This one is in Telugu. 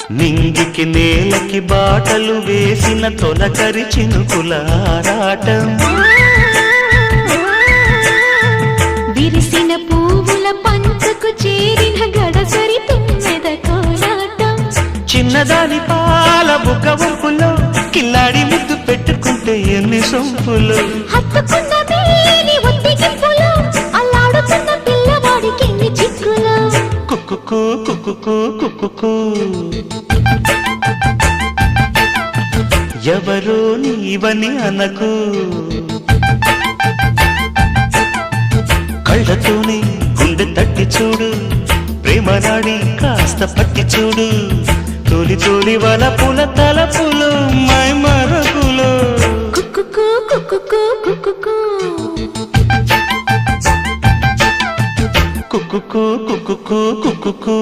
నింగికి నేలకి బాటలు వేసిన తొలకరి చినుకుల ఆరాటం విరిసిన పువ్వుల పంచకు చేరిన గడసరి తుమ్మెద కోలాటం చిన్నదాని పాల బుక్క వంపులో కిల్లాడి ముద్దు పెట్టుకుంటే ఎన్ని సొంపులు హత్తుకున్న మేని ఒత్తిగింపులో అల్లాడుతున్న పిల్లవాడికి ఎన్ని చిక్కులు కుక్కుకు కుక్కుకు కుక్కుకు ఎవరో నీవని అనకు కళ్ళతోనే గుండె తట్టి చూడు ప్రేమ నాడి కాస్త పట్టి చూడు తోలి తోలి వలపుల తలపులు మై మరపులు కుక్కుకు కుక్కుకు కుక్కుకు కుక్కుకు కుక్కుకు కుక్కుకు